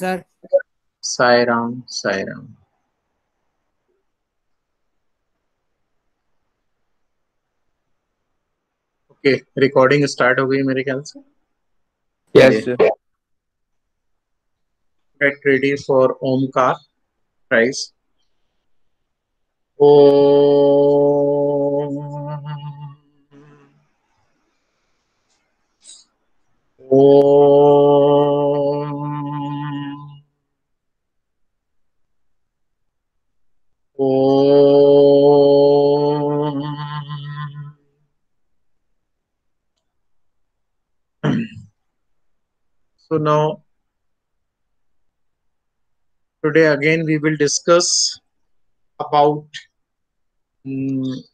Sir. Sairam Sairam. Okay, recording start हो गई मेरे ख्याल से। यस चलिए, sir. Get ready for Omkar prize. Om Om Om. So now today again we will discuss about the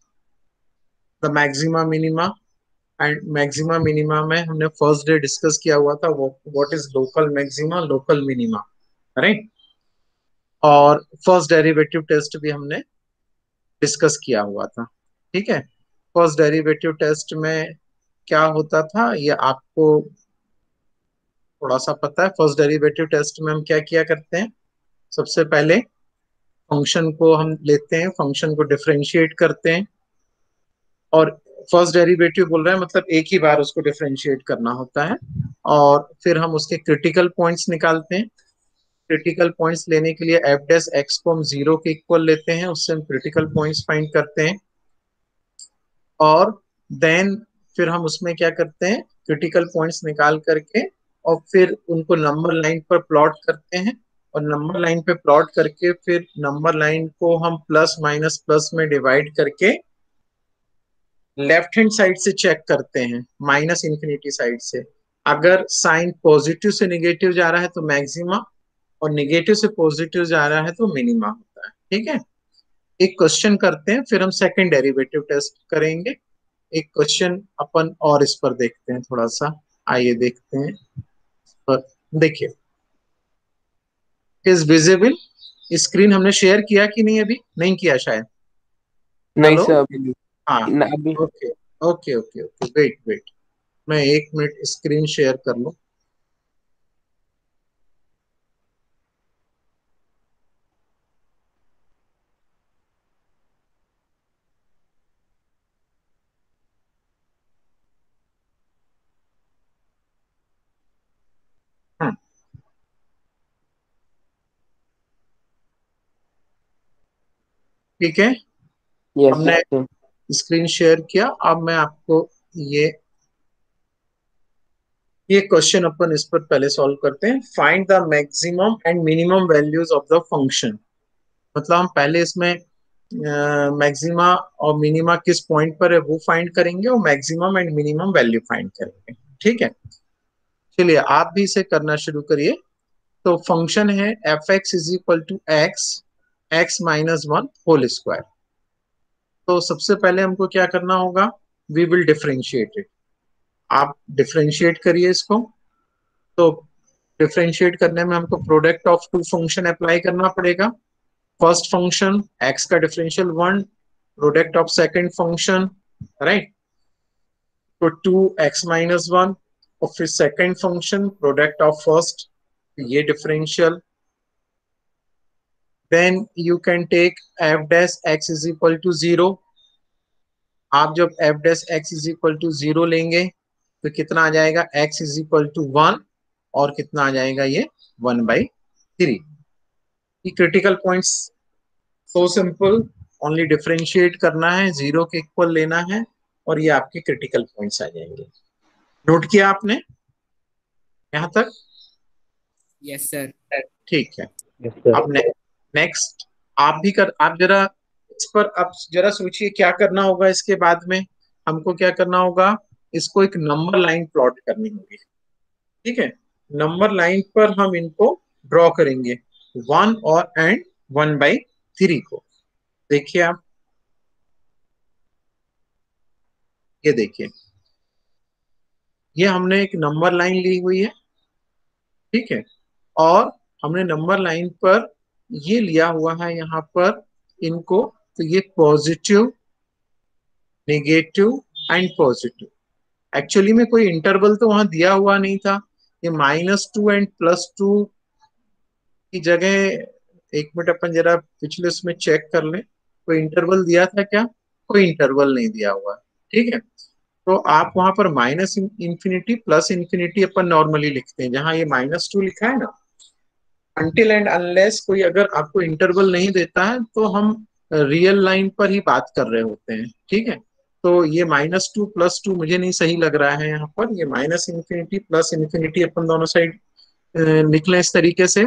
maxima minima and maxima minima में हमने फर्स्ट डे डिस्कस किया हुआ था what is local maxima local minima, right. और फर्स्ट डेरिवेटिव टेस्ट भी हमने discuss किया हुआ था, ठीक है। फर्स्ट डेरिवेटिव टेस्ट में क्या होता था ये आपको थोड़ा सा पता है। फर्स्ट डेरिवेटिव टेस्ट में हम क्या किया करते हैं, सबसे पहले फंक्शन को हम लेते हैं, फंक्शन को डिफरेंशिएट करते हैं। और फर्स्ट डेरिवेटिव बोल रहे हैं मतलब एक ही बार उसको डिफरेंशिएट करना होता है। और फिर हम उसके क्रिटिकल पॉइंट्स निकालते हैं। क्रिटिकल पॉइंट्स लेने के लिए एफ डैश एक्स को हम जीरो के इक्वल लेते हैं, उससे हम क्रिटिकल पॉइंट्स फाइंड करते हैं। और देन फिर हम उसमें क्या करते हैं, क्रिटिकल पॉइंट्स निकाल करके और फिर उनको नंबर लाइन पर प्लॉट करते हैं। और नंबर लाइन पे प्लॉट करके फिर नंबर लाइन को हम प्लस माइनस प्लस में डिवाइड करके लेफ्ट हैंड साइड से चेक करते हैं, माइनस इंफिनिटी साइड से। अगर साइन पॉजिटिव से निगेटिव जा रहा है तो मैक्सिमा, और निगेटिव से पॉजिटिव जा रहा है तो मिनिमा होता है, ठीक है। एक क्वेश्चन करते हैं फिर हम सेकंड डेरिवेटिव टेस्ट करेंगे। एक क्वेश्चन अपन और इस पर देखते हैं थोड़ा सा। आइए देखते हैं इस पर। देखिए, इज विजिबल। स्क्रीन हमने शेयर किया कि नहीं, अभी नहीं किया शायद। नहीं हेलो। सर, अभी हाँ। अभी। Okay okay okay okay, wait wait, मैं एक मिनट स्क्रीन शेयर कर लूं। हम्म, ठीक है। यस हमने सर। स्क्रीन शेयर किया। अब मैं आपको ये ये क्वेश्चन अपन इस पर पहले सॉल्व करते हैं। Find the maximum and minimum values of the function. मतलब हम पहले इसमें मैक्सिमा और मिनिमा किस पॉइंट पर है वो फाइंड करेंगे और maximum and minimum value find करेंगे, ठीक है। चलिए आप भी इसे करना शुरू करिए। तो फंक्शन है F X is equal to X, X minus one whole square. तो सबसे पहले हमको क्या करना होगा, वी विल डिफरेंशिएट इट। आप डिफरेंशिएट करिए इसको। तो डिफरेंशिएट करने में हमको product of two function apply करना पड़ेगा। फर्स्ट फंक्शन एक्स का differential one, product of second function, right, तो टू एक्स माइनस वन। और फिर second function product of first, ये differential. Then you can take F dash X is equal to zero. आप जब F dash X is equal to zero लेंगे तो कितना आ जाएगा, X is equal to one. और कितना आ जाएगा ये, वन बाई थ्री। ये critical points, so simple. Only differentiate करना है, जीरो के इक्वल लेना है और ये आपके क्रिटिकल पॉइंट्स आ जाएंगे। नोट किया आपने यहां तक? Yes sir. ठीक है। Yes sir. अब नेक्स्ट आप भी कर, आप जरा इस पर अब जरा सोचिए क्या करना होगा इसके बाद में। हमको क्या करना होगा, इसको एक नंबर लाइन प्लॉट करनी होगी, ठीक है। नंबर लाइन पर हम इनको ड्रॉ करेंगे, वन और एंड वन बाई थ्री को। देखिए आप, ये देखिए, ये हमने एक नंबर लाइन ली हुई है, ठीक है। और हमने नंबर लाइन पर ये लिया हुआ है यहाँ पर इनको। तो ये positive, negative and positive. Actually में कोई इंटरवल तो वहां दिया हुआ नहीं था। ये minus two and plus two की जगह, एक मिनट अपन जरा पिछले उसमें चेक कर लें, कोई इंटरवल दिया था क्या? कोई इंटरवल नहीं दिया हुआ, ठीक है। तो आप वहां पर माइनस इंफिनिटी प्लस इंफिनिटी अपन नॉर्मली लिखते हैं, जहां ये -2 लिखा है ना, अनटिल एंड अनलेस कोई अगर आपको इंटरवल नहीं देता है तो हम रियल लाइन पर ही बात कर रहे होते हैं, ठीक है। तो ये -2 +2 मुझे नहीं सही लग रहा है, यहाँ पर ये माइनस इंफिनिटी प्लस इंफिनिटी अपन दोनों साइड लिख लें इस तरीके से।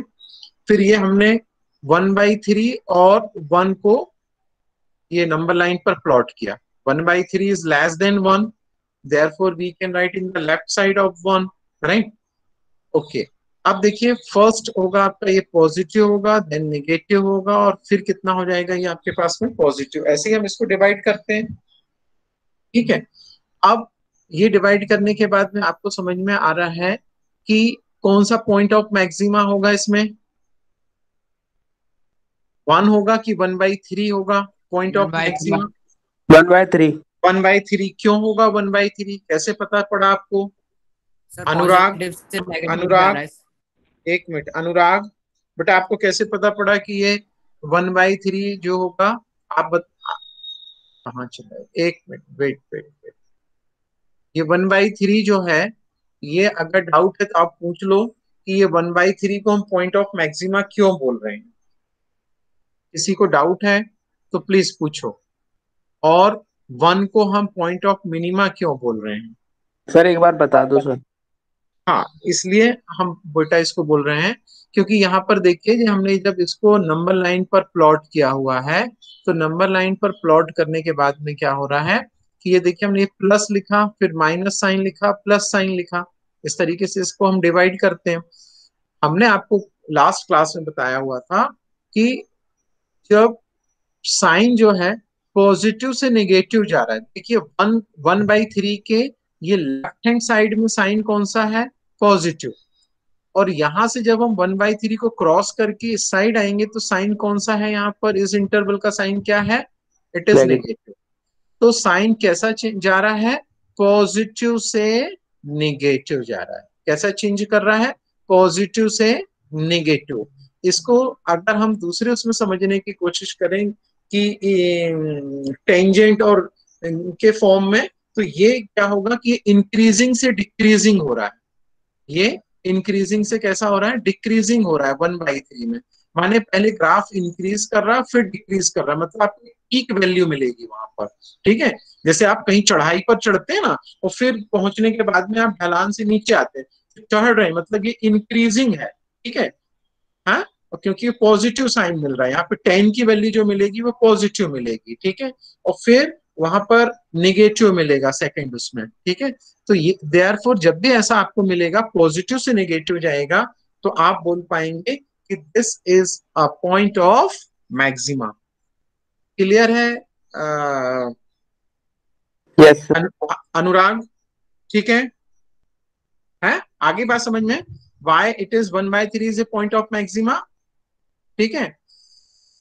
फिर ये हमने 1/3 और 1 को ये नंबर लाइन पर प्लॉट किया। 1/3 is less than 1, therefore we can write in the left side of 1, right? Okay. अब देखिए फर्स्ट होगा आपका ये पॉजिटिव होगा, देन नेगेटिव होगा, और फिर कितना हो जाएगा ये आपके पास में पॉजिटिव। ऐसे ही हम इसको डिवाइड करते हैं, ठीक है। अब ये डिवाइड करने के बाद में आपको समझ में आ रहा है कि कौन सा पॉइंट ऑफ मैक्सिमा होगा इसमें, 1 होगा कि 1/3 होगा पॉइंट ऑफ 1/3। मैक्सिमा? 1/3। 1/3 क्यों होगा 1/3? कैसे पता पड़ा आपको? सर अनुराग, पॉजिटिव से नेगेटिव जा अनुराग, रहा है। एक मिनट अनुराग, बेटा आपको कैसे पता पड़ा कि ये 1/3 जो होगा? आप कहाँ चला? एक मिनट, वेट वेट वेट। ये 1/3 जो है, ये अगर डाउट है तो आप पूछ लो कि ये 1/3 को हम पॉइंट ऑफ मैक्सिमा क्यों बोल रहे हैं। किसी को डाउट है तो प्लीज पूछो। और 1 को हम पॉइंट ऑफ मिनिमा क्यों बोल रहे हैं? सर एक बार बता दो सर। हाँ, इसलिए हम बेटा इसको बोल रहे हैं क्योंकि यहाँ पर देखिए कि हमने जब इसको नंबर लाइन पर प्लॉट किया हुआ है, तो नंबर लाइन पर प्लॉट करने के बाद में क्या हो रहा है कि ये देखिए हमने प्लस लिखा, फिर माइनस साइन लिखा, प्लस साइन लिखा, इस तरीके से इसको हम डिवाइड करते हैं। हमने आपको लास्ट क्लास में बताया हुआ था कि जब साइन जो है पॉजिटिव से नेगेटिव जा रहा है, देखिए 1/3 के ये लेफ्ट हैंड साइड में साइन कौन सा है? पॉजिटिव। और यहां से जब हम 1/3 को क्रॉस करके इस साइड आएंगे तो साइन कौन सा है? यहाँ पर इस इंटरवल का साइन क्या है? It is negative. नेगेटिव। तो साइन कैसा जा रहा है? पॉजिटिव से नेगेटिव जा रहा है। कैसा चेंज कर रहा है? पॉजिटिव से नेगेटिव। इसको अगर हम दूसरे उसमें समझने की कोशिश करें कि टेंजेंट और के फॉर्म में, तो ये क्या होगा कि इंक्रीजिंग से डिक्रीजिंग हो रहा है। ये इंक्रीजिंग से कैसा हो रहा है? डिक्रीजिंग हो रहा है 1/3 में। माने पहले ग्राफ इंक्रीज कर रहा है फिर डिक्रीज कर रहा है, मतलब आपको पीक वैल्यू मिलेगी वहां पर, ठीक है। जैसे आप कहीं चढ़ाई पर चढ़ते हैं ना, और फिर पहुंचने के बाद में आप ढलान से नीचे आते हैं, चढ़ रहे हैं, मतलब ये इंक्रीजिंग है, ठीक है। हाँ, और क्योंकि पॉजिटिव साइन मिल रहा है यहाँ पे, 10 की वैल्यू जो मिलेगी वो पॉजिटिव मिलेगी, ठीक है। और फिर वहां पर निगेटिव मिलेगा सेकंड उसमें, ठीक है। तो ये देयरफॉर जब भी ऐसा आपको मिलेगा पॉजिटिव से नेगेटिव जाएगा, तो आप बोल पाएंगे कि this is a point of maxima. Clear है यस सर। अनुराग? ठीक है आगे बात समझ में? Why it is 1/3 is a point of maxima, ठीक है।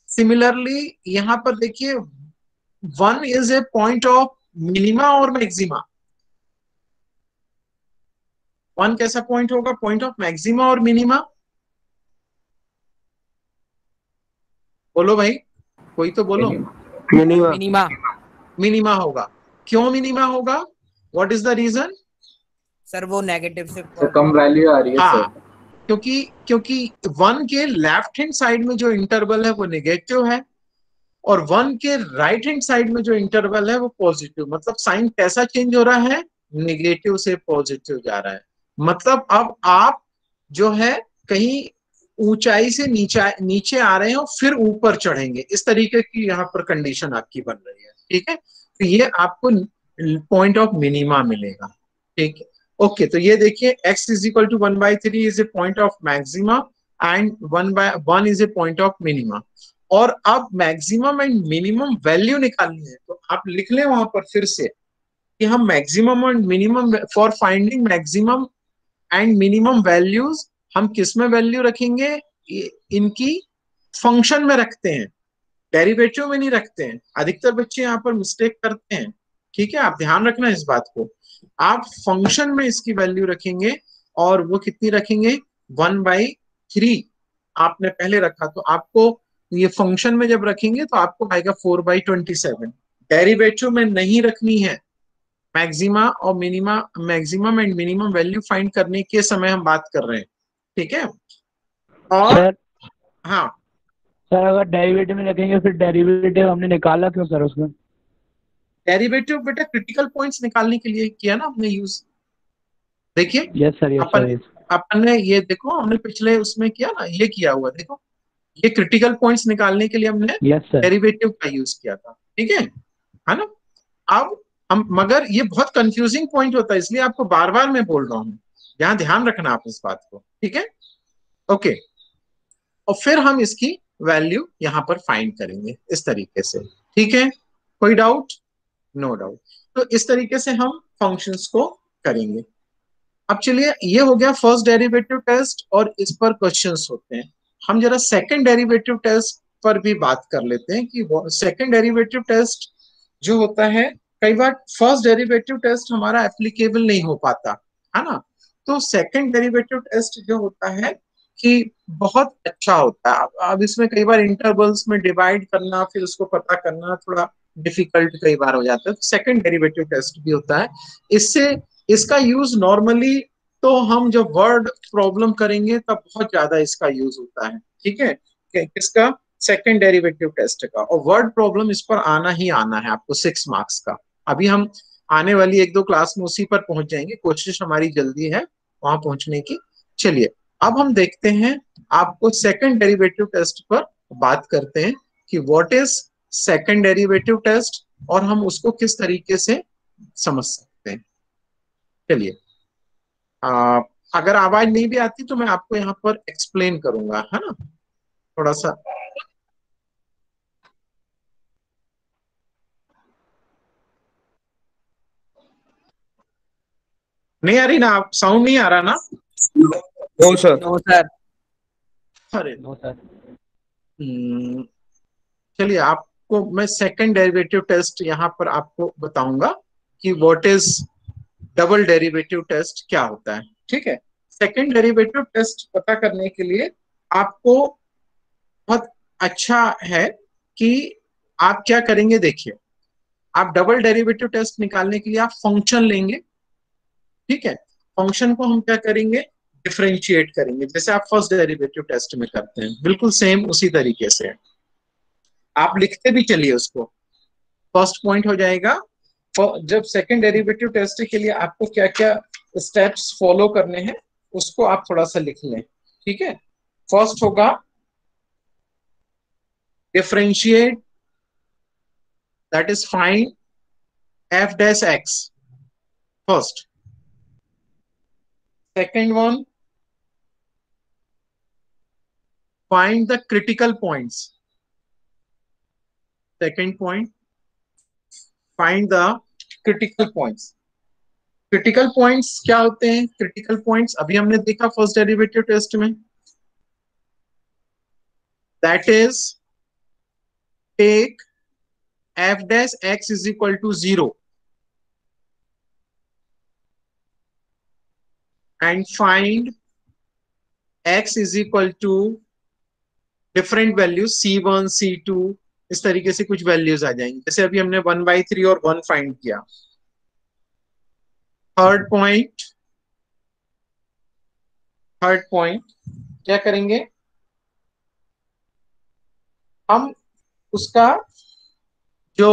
सिमिलरली यहां पर देखिए 1 is a point of minima और मैक्सिमा। 1 कैसा पॉइंट होगा? पॉइंट ऑफ मैक्सिमा और मिनिमा। बोलो भाई, कोई तो बोलो। मिनिमम। मिनिमा। मिनिमा होगा। क्यों मिनिमा होगा? What is the reason? Sir वो नेगेटिव से सर कम वैल्यू आ रही है हाँ, सर। क्योंकि क्योंकि 1 के लेफ्ट हैंड साइड में जो इंटरवल है वो नेगेटिव है, और 1 के राइट हैंड साइड में जो इंटरवल है वो पॉजिटिव। मतलब साइन कैसा चेंज हो रहा है? नेगेटिव से पॉजिटिव जा रहा है। मतलब अब आप जो है कहीं ऊंचाई से नीचे नीचे आ रहे हैं और फिर ऊपर चढ़ेंगे, इस तरीके की यहाँ पर कंडीशन आपकी बन रही है, ठीक है। तो ये आपको पॉइंट ऑफ मिनिमा मिलेगा, ठीक है। ओके, तो ये देखिए x is equal to 1/3 is a point of maxima and 1/1 is a point of minima. और अब मैक्सिमम एंड मिनिमम वैल्यू निकालनी है, तो आप लिख लें वहां पर फिर से कि हम maximum and minimum for finding maximum and minimum values हम किस में वैल्यू रखेंगे? इनकी फंक्शन में रखते हैं, डेरिवेटिव में नहीं रखते हैं। अधिकतर बच्चे यहाँ पर मिस्टेक करते हैं, ठीक है, आप ध्यान रखना इस बात को। आप फंक्शन में इसकी वैल्यू रखेंगे, और वो कितनी रखेंगे? 1/3 आपने पहले रखा, तो आपको ये फंक्शन में जब रखेंगे तो आपको आएगा 4/27। डेरिवेटिव में नहीं रखनी है, मैक्सिमा और minima, maximum and minimum value find करने के समय हम बात कर रहे हैं, ठीक है। और सर हाँ, सर अगर डेरिवेटिव में रखेंगे फिर डेरिवेटिव हमने निकाला क्यों सर उसमें? डेरिवेटिव बेटा क्रिटिकल पॉइंट्स निकालने के लिए किया ना हमने यूज। देखिए यस सर, यस अपन सर। अपन ने ये देखो, हमने पिछले उसमें किया ना, ये किया हुआ देखो, ये क्रिटिकल पॉइंट्स निकालने के लिए हमने यस सर। डेरिवेटिव का यूज किया था, ठीक है ना। अब हम, मगर ये बहुत कंफ्यूजिंग पॉइंट होता है, इसलिए आपको बार बार मैं बोल रहा हूं, यहां ध्यान रखना आप इस बात को, ठीक है। ओके, और फिर हम इसकी वैल्यू यहां पर फाइंड करेंगे इस तरीके से, ठीक है। कोई डाउट? No doubt. तो इस तरीके से हम फंक्शंस को करेंगे। अब चलिए, ये हो गया फर्स्ट डेरिवेटिव टेस्ट और इस पर क्वेश्चंस होते हैं। हम जरा सेकंड डेरिवेटिव टेस्ट पर भी बात कर लेते हैं कि सेकंड डेरिवेटिव टेस्ट जो होता है, कई बार फर्स्ट डेरिवेटिव टेस्ट हमारा एप्लीकेबल नहीं हो पाता, है ना। तो सेकंड डेरिवेटिव टेस्ट जो होता है कि बहुत अच्छा होता है। अब इसमें कई बार इंटरवल्स में डिवाइड करना, फिर उसको पता करना थोड़ा डिफिकल्ट कई बार हो जाता है। सेकंड डेरिवेटिव टेस्ट भी होता है। इससे इसका यूज नॉर्मली तो हम जब वर्ड प्रॉब्लम करेंगे तब बहुत ज्यादा इसका यूज होता है, ठीक है। किसका? सेकंड डेरिवेटिव टेस्ट का। और वर्ड प्रॉब्लम इस पर आना ही आना है आपको 6 मार्क्स का। अभी हम आने वाली 1-2 क्लास में उसी पर पहुंच जाएंगे, कोशिश हमारी जल्दी है वहां पहुंचने की। चलिए, अब हम देखते हैं, आपको सेकंड डेरिवेटिव टेस्ट पर बात करते हैं कि what is second derivative test और हम उसको किस तरीके से समझ सकते हैं। चलिए, अगर आवाज नहीं भी आती तो मैं आपको यहाँ पर एक्सप्लेन करूंगा, है ना, थोड़ा सा। नहीं आ रही ना? आप साउंड नहीं आ रहा ना? No sir. No sir. अरे नो सर। चलिए, आपको मैं सेकंड डेरिवेटिव टेस्ट यहाँ पर आपको बताऊंगा कि what is double derivative test, क्या होता है, ठीक है। सेकंड डेरिवेटिव टेस्ट पता करने के लिए आपको बहुत अच्छा है कि आप क्या करेंगे। देखिए, आप डबल डेरिवेटिव टेस्ट निकालने के लिए आप फंक्शन लेंगे, ठीक है। फंक्शन को हम क्या करेंगे? डिफरेंशिएट करेंगे, जैसे आप फर्स्ट डेरिवेटिव टेस्ट में करते हैं, बिल्कुल सेम उसी तरीके से आप लिखते भी चलिए उसको। फर्स्ट पॉइंट हो जाएगा, जब सेकंड डेरिवेटिव टेस्ट के लिए आपको क्या क्या स्टेप्स फॉलो करने हैं उसको आप थोड़ा सा लिख लें, ठीक है। फर्स्ट होगा differentiate, that is find f dash x first. Second one, find the critical points. Second point, find the critical points. Critical points क्या होते हैं? क्रिटिकल पॉइंट्स अभी हमने देखा फर्स्ट डेरिवेटिव टेस्ट में, that is take f dash x is equal to 0 and find x is equal to different values c1 c2, इस तरीके से कुछ वैल्यूज आ जाएंगी। जैसे अभी हमने 1/3 और 1 फाइंड किया। थर्ड पॉइंट क्या करेंगे हम? उसका जो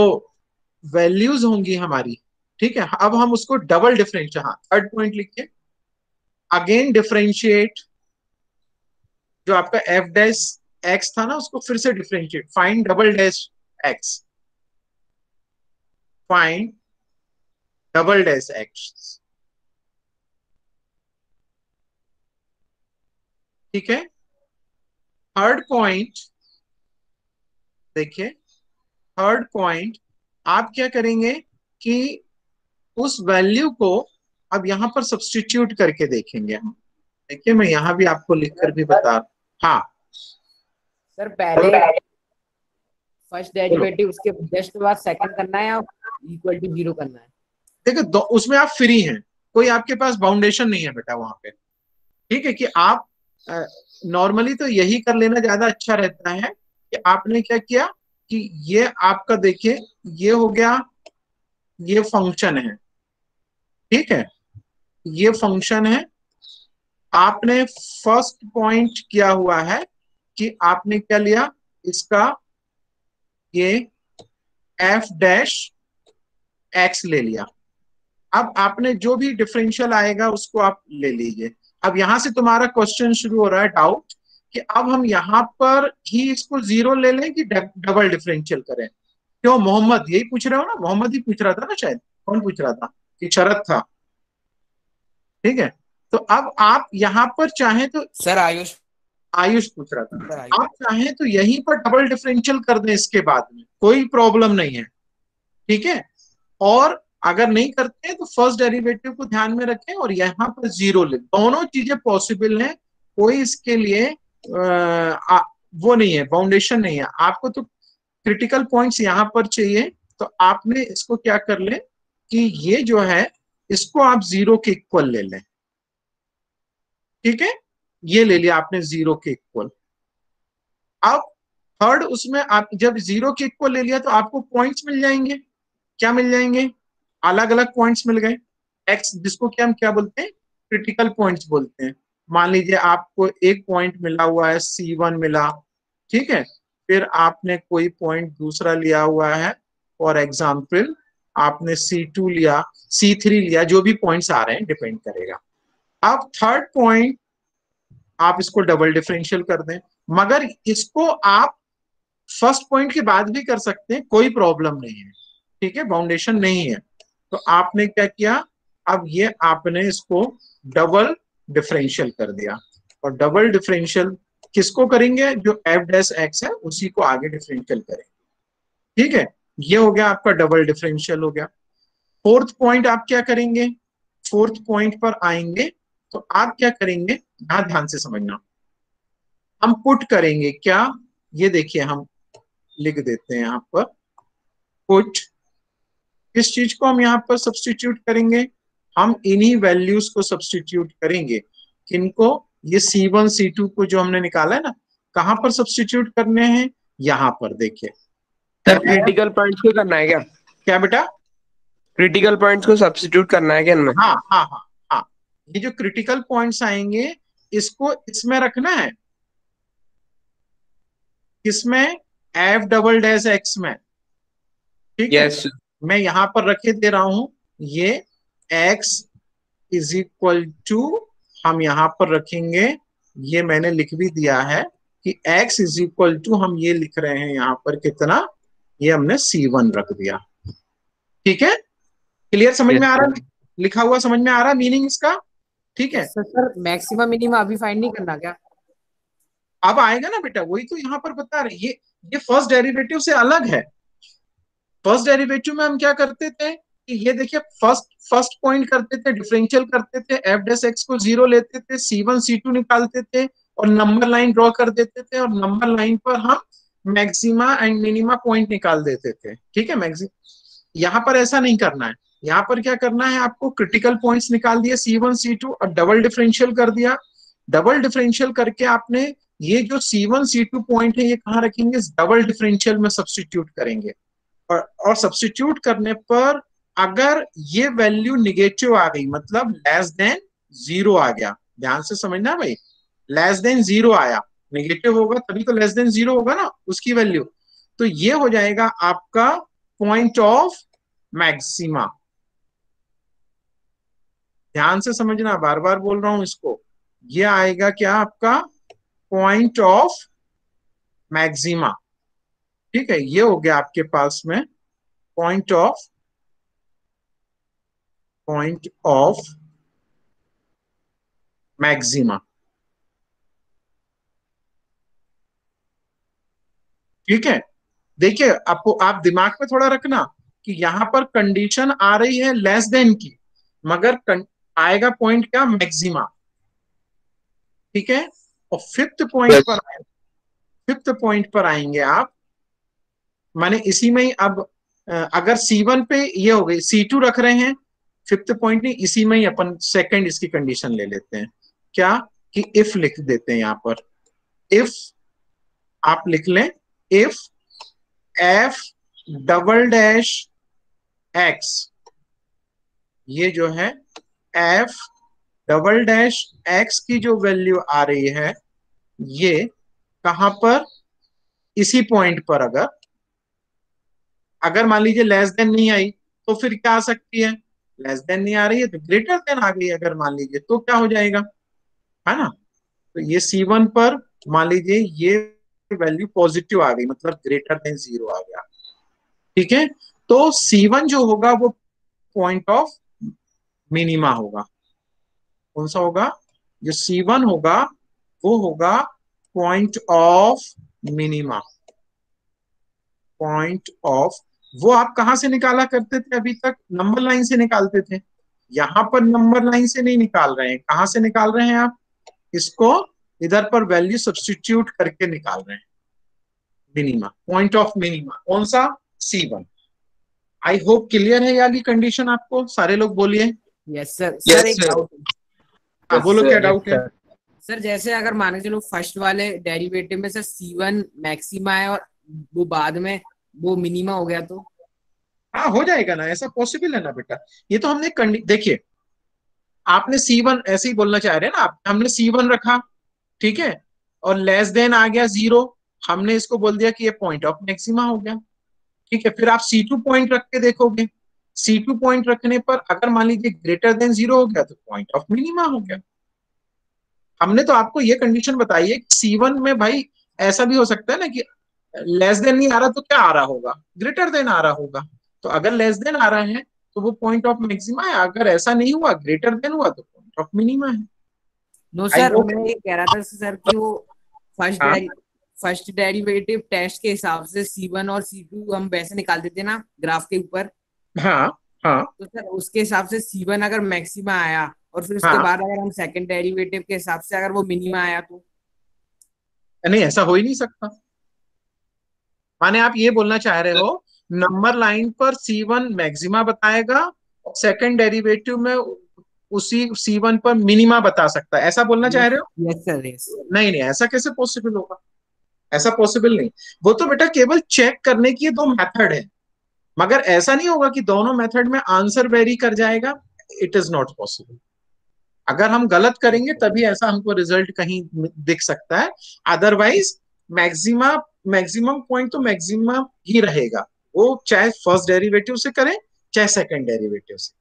वैल्यूज होंगी हमारी, ठीक है, अब हम उसको डबल डिफरेंशिएट, हाँ थर्ड पॉइंट लिखिए, अगेन डिफरेंशिएट जो आपका f डैश x था ना, उसको फिर से differentiate, find double dash x, find double dash x, ठीक है। थर्ड पॉइंट देखिए, थर्ड पॉइंट आप क्या करेंगे कि उस वैल्यू को अब यहां पर सब्स्टिट्यूट करके देखेंगे हम। देखिए, मैं यहां भी आपको लिखकर भी बता, हाँ सर पहले फर्स्ट डेरिवेटिव उसके जस्ट बाद सेकंड करना है या इक्वल टू 0 करना है? देखो, उसमें आप फ्री हैं, कोई आपके पास बाउंडेशन नहीं है बेटा वहां पे, ठीक है, कि आप नॉर्मली तो यही कर लेना ज्यादा अच्छा रहता है कि आपने क्या किया कि ये आपका देखिए ये हो गया, ये फंक्शन है, ठीक है, ये फंक्शन है। आपने फर्स्ट पॉइंट किया हुआ है कि आपने क्या लिया, इसका ये एफ डैश एक्स ले लिया। अब आपने जो भी डिफरेंशियल आएगा उसको आप ले लीजिए। अब यहां से तुम्हारा क्वेश्चन शुरू हो रहा है, डाउट, कि अब हम यहां पर ही इसको जीरो ले लें कि डबल डिफरेंशियल करें। क्यों मोहम्मद, यही पूछ रहे हो ना? मोहम्मद ही पूछ रहा था ना, शायद कौन पूछ रहा था कि शरत था, ठीक है। तो अब आप यहां पर चाहें तो, सर आयुष। आयुष पूछ रहा सर था, आयुष। आप चाहें तो यहीं पर डबल डिफरेंशियल कर दें इसके बाद में, कोई प्रॉब्लम नहीं है, ठीक है। और अगर नहीं करते हैं तो फर्स्ट डेरिवेटिव को ध्यान में रखें और यहां पर जीरो ले, दोनों चीजें पॉसिबल हैं। कोई इसके लिए वो नहीं है, बाउंडेशन नहीं है। आपको तो क्रिटिकल पॉइंट्स यहां पर चाहिए, तो आपने इसको क्या कर ले कि ये जो है इसको आप जीरो के इक्वल ले लें, ठीक है, ये ले लिया आपने जीरो के इक्वल। अब थर्ड उसमें आप जब जीरो के इक्वल ले लिया तो आपको पॉइंट्स मिल जाएंगे। क्या मिल जाएंगे? अलग अलग पॉइंट्स मिल गए, एक्स, जिसको क्या हम क्या बोलते हैं, क्रिटिकल पॉइंट्स बोलते हैं। मान लीजिए आपको एक पॉइंट मिला हुआ है C1 मिला, ठीक है, फिर आपने कोई पॉइंट दूसरा लिया हुआ है, फॉर एग्जाम्पल आपने C2 लिया, C3 लिया, जो भी पॉइंट्स आ रहे हैं डिपेंड करेगा। अब थर्ड पॉइंट आप इसको डबल डिफरेंशियल कर दें, मगर इसको आप फर्स्ट पॉइंट के बाद भी कर सकते हैं, कोई प्रॉब्लम नहीं है, ठीक है, बाउंडेशन नहीं है। तो आपने क्या किया, अब ये आपने इसको डबल डिफरेंशियल कर दिया, और डबल डिफरेंशियल किसको करेंगे, जो एफ डैश एक्स है उसी को आगे डिफरेंशियल करेंगे, ठीक है। ये हो गया आपका डबल डिफरेंशियल हो गया। फोर्थ पॉइंट आप क्या करेंगे, फोर्थ पॉइंट पर आएंगे तो आप क्या करेंगे, यहां ध्यान से समझना, हम पुट करेंगे क्या, ये देखिए हम लिख देते हैं यहां पर, पुट, किस चीज को हम यहाँ पर सब्सटीट्यूट करेंगे, हम इन्हीं वैल्यूज को सब्सटीट्यूट करेंगे। किनको, ये C1 C2 को जो हमने निकाला है ना, कहां पर सब्सटीट्यूट करने हैं, यहां पर देखिए। सर क्रिटिकल पॉइंट्स को करना है क्या? क्या बेटा? क्रिटिकल पॉइंट्स को सब्स्टिट्यूट करना है क्या इनमें? हाँ हाँ हाँ हाँ, ये जो क्रिटिकल पॉइंट्स आएंगे इसको इसमें रखना है, किसमें, एफ डबल डैश एक्स में, ठीक है। यस। मैं यहां पर रखे दे रहा हूं, ये x इज इक्वल टू, हम यहां पर रखेंगे, ये मैंने लिख भी दिया है कि x इज इक्वल टू, हम ये लिख रहे हैं यहां पर कितना, ये हमने C1 रख दिया, ठीक है। क्लियर, समझ में आ रहा है, लिखा हुआ समझ में आ रहा है मीनिंग इसका, ठीक है। सर मैक्सिमम मिनिमम अभी फाइंड नहीं करना क्या? अब आएगा ना बेटा, वही तो यहां पर बता रहे, ये फर्स्ट डेरिवेटिव से अलग है। फर्स्ट डेरिवेटिव में हम क्या करते थे कि ये देखिए, फर्स्ट पॉइंट करते थे, डिफरेंशियल करते थे, एफ डैश एक्स को जीरो लेते थे, C1 C2 निकालते थे और नंबर लाइन ड्रॉ कर देते थे, और नंबर लाइन पर हम मैक्सिमा एंड मिनिमा पॉइंट निकाल देते थे, ठीक है। यहाँ पर ऐसा नहीं करना है, यहाँ पर क्या करना है, आपको क्रिटिकल पॉइंट्स निकाल दिए C1 C2 और डबल डिफरेंशियल कर दिया। डबल डिफरेंशियल करके आपने ये जो C1 C2 पॉइंट है ये कहाँ रखेंगे, डबल डिफरेंशियल में सब्सटीट्यूट करेंगे, और सब्सटीट्यूट करने पर अगर ये वैल्यू निगेटिव आ गई, मतलब लेस देन जीरो आ गया, ध्यान से समझना भाई, लेस देन जीरो आया, निगेटिव होगा तभी तो लेस देन जीरो होगा ना उसकी वैल्यू, तो ये हो जाएगा आपका पॉइंट ऑफ मैक्सिमा। ध्यान से समझना, बार बार बोल रहा हूं इसको, ये आएगा क्या, आपका पॉइंट ऑफ मैक्सिमा, ठीक है। ये हो गया आपके पास में पॉइंट ऑफ मैक्सिमा, ठीक है। देखिए, आपको, आप दिमाग में थोड़ा रखना कि यहां पर कंडीशन आ रही है लेस देन की, मगर आएगा पॉइंट क्या, मैक्सिमा, ठीक है। और फिफ्थ पॉइंट पर आएंगे आप, माने इसी में ही अब अगर C1 पे ये हो गई, C2 रख रहे हैं, फिफ्थ पॉइंट नहीं, इसी में ही अपन सेकंड इसकी कंडीशन ले लेते हैं, क्या कि इफ लिख देते हैं यहां पर, इफ आप लिख लें, if F double dash x, ये जो है एफ डबल डैश एक्स की जो वैल्यू आ रही है, ये कहां पर, इसी पॉइंट पर अगर अगर मान लीजिए लेस देन नहीं आई, तो फिर क्या आ सकती है, लेस देन नहीं आ रही है तो ग्रेटर देन आ गई, अगर मान लीजिए तो क्या हो जाएगा, है ना। तो ये C1 पर मान लीजिए ये वैल्यू पॉजिटिव आ गई, मतलब ग्रेटर देन 0 आ गया, ठीक है। तो C1 जो होगा वो पॉइंट ऑफ मिनिमा होगा। कौन सा होगा, जो C1 होगा वो होगा point of minima. Point of, वो आप कहां से निकाला करते थे अभी तक, नंबर लाइन से निकालते थे। यहां पर नंबर लाइन से नहीं निकाल रहे हैं, कहां से निकाल रहे हैं आप, इसको इधर पर वैल्यू सब्स्टिट्यूट करके निकाल रहे हैं, मिनिमा, पॉइंट ऑफ मिनिमा, कौन सा, C1। आई होप क्लियर है याली कंडीशन आपको, सारे लोग बोलिए। Yes sir. Yes, सर एक sir. डाउट, हाँ बोलो, क्या डाउट है। सर जैसे अगर मान के चलो फर्स्ट वाले डेरिवेटिव में सर C1 मैक्सिमा है और वो बाद में वो मिनिमा हो गया तो, हाँ हो जाएगा ना, ऐसा पॉसिबल है ना बेटा। ये तो हमने देखिए, आपने C1 ऐसे ही बोलना चाह रहे हैं ना आप, हमने C1 रखा, ठीक है, और लेस देन आ गया 0, हमने इसको बोल दिया कि ये पॉइंट ऑफ मैक्सिमा हो गया, ठीक है। फिर आप C2 पॉइंट रख के देखोगे, C2 पॉइंट रखने पर अगर मान लीजिए ग्रेटर देन 0 हो गया तो पॉइंट ऑफ मिनिमा हो गया। हमने तो आपको ये कंडीशन बताई है कि C1 में भाई ऐसा भी हो सकता है ना कि लेस देन नहीं आ रहा तो क्या आ रहा होगा, ग्रेटर देन आ रहा होगा। तो अगर लेस देन आ रहा है तो वो पॉइंट ऑफ मैक्सिमा है, अगर ऐसा नहीं हुआ, ग्रेटर देन हुआ, तो पॉइंट ऑफ मिनिमा है। नो आई सर होप। मैं ये कह रहा था सर कि वो हाँ फर्स्ट डेरिवेटिव टेस्ट के हिसाब से C1 और C2 हम वैसे निकाल देते ना ग्राफ के ऊपर, हाँ हाँ तो सर उसके हिसाब से C1 अगर मैक्सिमा आया और फिर उसके हाँ, बाद अगर हम सेकंड डेरिवेटिव के हिसाब से अगर वो मिनिमा आया तो, नहीं ऐसा हो ही नहीं सकता। माने आप ये बोलना चाह रहे हो, नंबर लाइन पर C1 मैक्सिमा बताएगा और सेकंड डेरिवेटिव में उसी C1 पर मिनिमा बता सकता है, ऐसा बोलना चाह रहे हो। Yes sir yes. नहीं नहीं, ऐसा कैसे पॉसिबल होगा, ऐसा पॉसिबल नहीं। वो तो बेटा केवल चेक करने की दो मेथड है, मगर ऐसा नहीं होगा कि दोनों मेथड में आंसर वेरी कर जाएगा, इट इज नॉट पॉसिबल। अगर हम गलत करेंगे तभी ऐसा हमको रिजल्ट कहीं दिख सकता है, अदरवाइज मैक्सिमा, मैक्सिमम पॉइंट तो मैक्सिमम ही रहेगा, वो चाहे फर्स्ट डेरिवेटिव से करें चाहे सेकंड डेरिवेटिव से।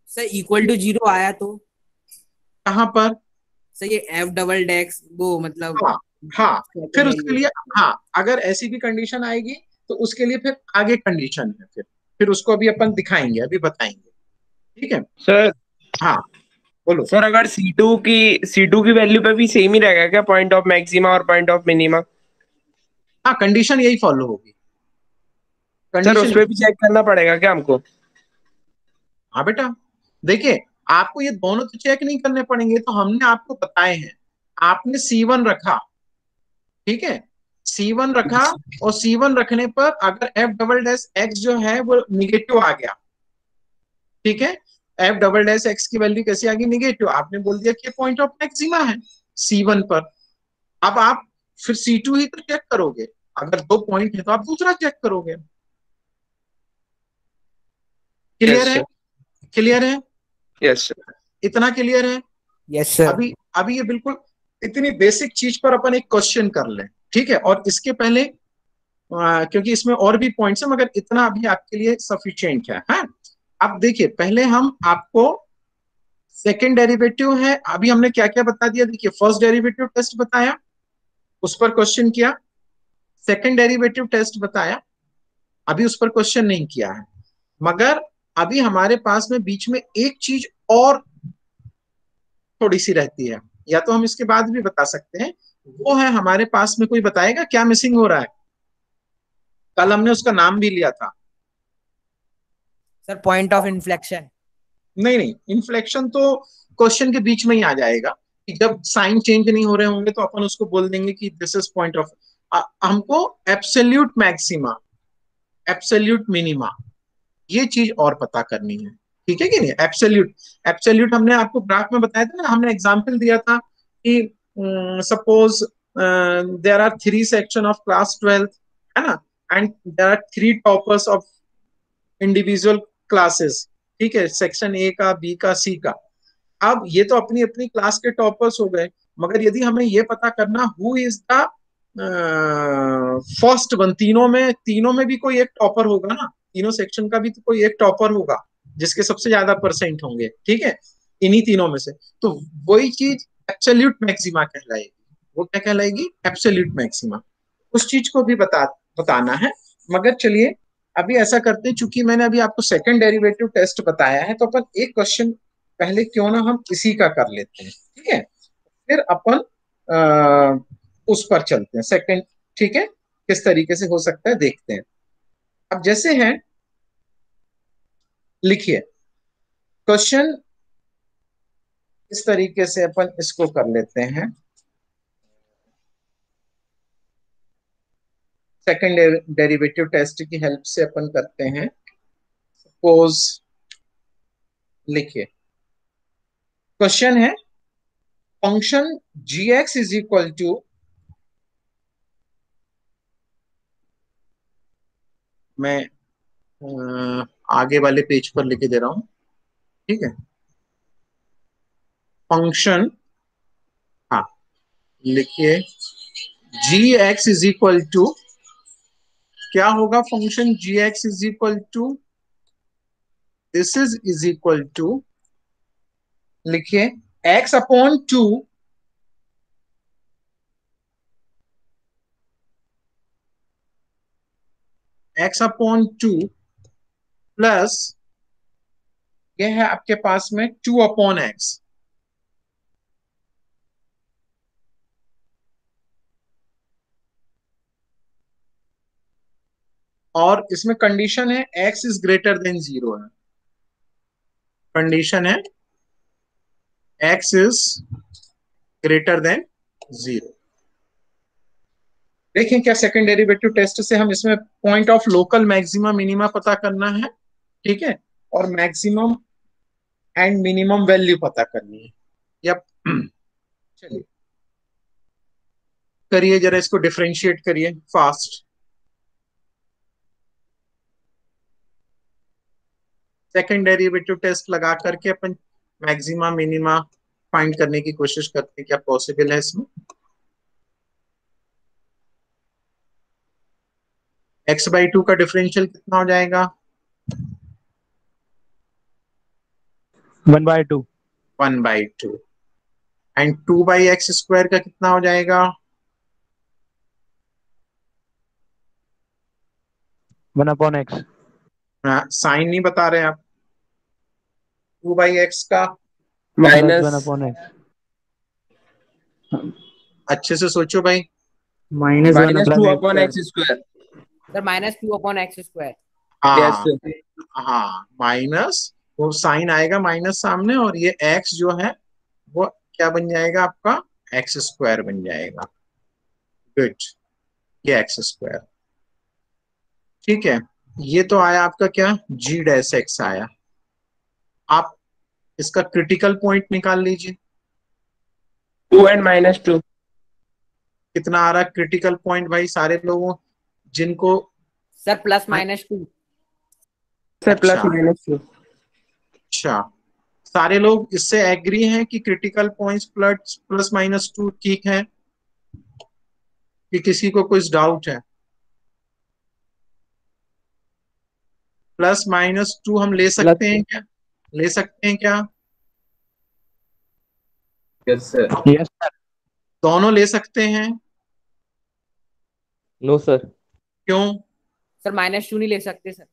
सर इक्वल टू 0 आया तो कहां पर, सर ये F डबल डेक्स वो मतलब हाँ हाँ, फिर second उसके लिए, derivative। हाँ अगर ऐसी भी कंडीशन आएगी तो उसके लिए फिर आगे कंडीशन है, फिर उसको अभी अपन दिखाएंगे, अभी बताएंगे, ठीक है। सर हाँ बोलो। सर अगर C2 की वैल्यू पे भी सेम ही रहेगा क्या, पॉइंट ऑफ मैक्सिमा और पॉइंट ऑफ मिनिमा। हाँ कंडीशन यही फॉलो होगी, सर कंडीशन। उस पे भी चेक करना पड़ेगा क्या हमको। हाँ बेटा, देखिए आपको ये दोनों तो चेक नहीं करने पड़ेंगे, तो हमने आपको बताए हैं। आपने C1 रखा, ठीक है, C1 रखा, और C1 रखने पर अगर F डबल डैश एक्स जो है वो निगेटिव आ गया, ठीक है, F डबल डैश एक्स की वैल्यू कैसी आ गई, निगेटिव, आपने बोल दिया कि पॉइंट ऑफ मैक्सिमा है C1 पर। अब आप फिर C2 ही तो चेक करोगे, अगर दो पॉइंट है तो आप दूसरा चेक करोगे। क्लियर यस है, सर। क्लियर है, यस सर। इतना क्लियर है। Yes sir. अभी अभी ये बिल्कुल इतनी बेसिक चीज पर अपन एक क्वेश्चन कर लें, ठीक है, और इसके पहले क्योंकि इसमें और भी पॉइंट्स है, मगर इतना अभी आपके लिए सफिशिएंट है, हाँ। अब देखिए पहले हम आपको सेकेंड डेरिवेटिव है, अभी हमने क्या क्या बता दिया, देखिए फर्स्ट डेरिवेटिव टेस्ट बताया, उस पर क्वेश्चन किया, सेकेंड डेरिवेटिव टेस्ट बताया, अभी उस पर क्वेश्चन नहीं किया है। मगर अभी हमारे पास में बीच में एक चीज और थोड़ी सी रहती है, या तो हम इसके बाद भी बता सकते हैं, वो है हमारे पास में, कोई बताएगा क्या मिसिंग हो रहा है, कल हमने उसका नाम भी लिया था। Sir point of inflection. नहीं नहीं, इन्फ्लेक्शन तो क्वेश्चन के बीच में ही आ जाएगा, कि जब साइन चेंज नहीं हो रहे होंगे तो अपन उसको बोल देंगे कि दिस इज पॉइंट ऑफ, हमको एब्सोल्यूट मैक्सिमा, एब्सोल्यूट मिनिमा, ये चीज और पता करनी है, ठीक है कि नहीं। एब्सोल्यूट, एब्सोल्यूट हमने आपको ग्राफ में बताया था ना, हमने एग्जांपल दिया था कि suppose there are 3 section of class 12th, है ना, and there are 3 toppers of individual classes, ठीक है, सेक्शन ए का, बी का, सी का। अब ये तो अपनी अपनी क्लास के टॉपर्स हो गए, मगर यदि हमें ये पता करना who is the first one, तीनों में भी कोई एक टॉपर होगा ना, तीनों सेक्शन का भी तो कोई एक टॉपर होगा जिसके सबसे ज्यादा परसेंट होंगे, ठीक है, इन्हीं तीनों में से। तो वही चीज एब्सोल्यूट मैक्सिमा कहलाएगी। वो क्या कहलाएगी? Absolute maxima. उस चीज को भी बताना है। मगर चलिए अभी ऐसा करते हैं, चूंकि मैंने अभी आपको सेकंड डेरिवेटिव टेस्ट बताया है, तो अपन एक क्वेश्चन पहले क्यों ना हम इसी का कर लेते हैं, ठीक है, फिर अपन उस पर चलते हैं सेकंड, ठीक है, किस तरीके से हो सकता है देखते हैं। अब जैसे है, लिखिए क्वेश्चन इस तरीके से अपन इसको कर लेते हैं, सेकंड डेरिवेटिव टेस्ट की हेल्प से अपन करते हैं। सपोज लिखिए क्वेश्चन है, function ji x is equal to, मैं आगे वाले पेज पर लिखे दे रहा हूं, ठीक है, फंक्शन, हाँ लिखिए g x is equal to, क्या होगा function ji x is equal to, this is equal to, लिखिए x upon two, x upon two plus ये है आपके पास में 2/x, और इसमें कंडीशन है x इज ग्रेटर देन 0 है, कंडीशन है x इज ग्रेटर देन 0। देखें क्या सेकंड डेरिवेटिव टेस्ट से हम इसमें point of local maxima minima पता करना है, ठीक है, और मैक्सिमम एंड मिनिमम वैल्यू पता करनी है। या चलिए करिए जरा, इसको डिफरेंशिएट करिए फास्ट। सेकंड डेरिवेटिव टेस्ट लगा करके अपन मैक्सिमा मिनिमा फाइंड करने की कोशिश करते हैं, क्या पॉसिबल है इसमें। x/2 का डिफरेंशियल कितना हो जाएगा? 1/2। 1/2। एंड 2/x² का कितना हो जाएगा? 1/x। साइन नहीं बता रहे आप। 2/x का प्लस माइनस 1/x। अच्छे से सोचो भाई। Minus plus 2/x²। Sir -2/x²। Yes हाँ, हाँ माइनस, वो साइन आएगा माइनस सामने, और ये x जो है वो क्या बन जाएगा आपका? x² बन जाएगा। गुड, ये x², ठीक है। ये तो आया आपका क्या? g' आया। आप इसका क्रिटिकल पॉइंट निकाल लीजिए, 2 एंड -2। कितना आ रहा है क्रिटिकल पॉइंट भाई सारे लोगों जिनको? सर +-2। सर अच्छा, +-2। अच्छा, सारे लोग इससे एग्री हैं कि क्रिटिकल पॉइंट्स +-2 ठीक है, कि किसी को कुछ डाउट है? +-2 हम ले प्लस। सकते हैं क्या? ले सकते हैं क्या? Yes sir. Yes sir. दोनों ले सकते हैं? No sir. क्यों? सर -2 नहीं ले सकते सर।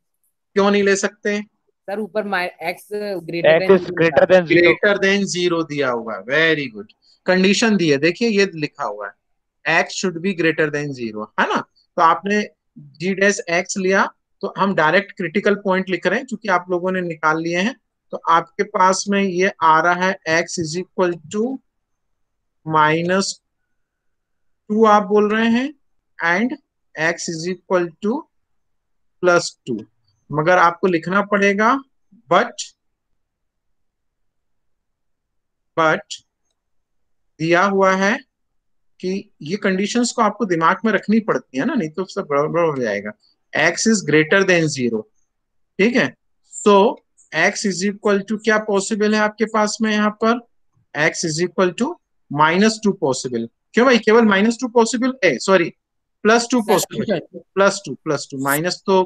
क्यों नहीं ले सकते? सर ऊपर x greater X than is 0 greater होता है। देन 0। ग्रेटर देन 0 दिया हुआ है, वेरी गुड। कंडीशन दी है, देखिए ये लिखा हुआ है x should be greater than 0, है ना। तो आपने g' लिया, तो हम डायरेक्ट क्रिटिकल पॉइंट लिख रहे हैं क्योंकि आप लोगों ने निकाल लिए हैं। तो आपके पास में ये आ रहा है x इज इक्वल टू -2 आप बोल रहे हैं, and x is equal to +2। मगर आपको लिखना पड़ेगा बट दिया हुआ है कि ये कंडीशंस को आपको दिमाग में रखनी पड़ती है ना, नहीं तो सब गड़बड़ हो जाएगा। x इज ग्रेटर देन 0, ठीक है। So x is equal to क्या पॉसिबल है आपके पास में यहाँ पर, x is equal to -2 possible. क्यों भाई, केवल -2 पॉसिबल है, सॉरी +2 पॉसिबल, +2 माइनस तो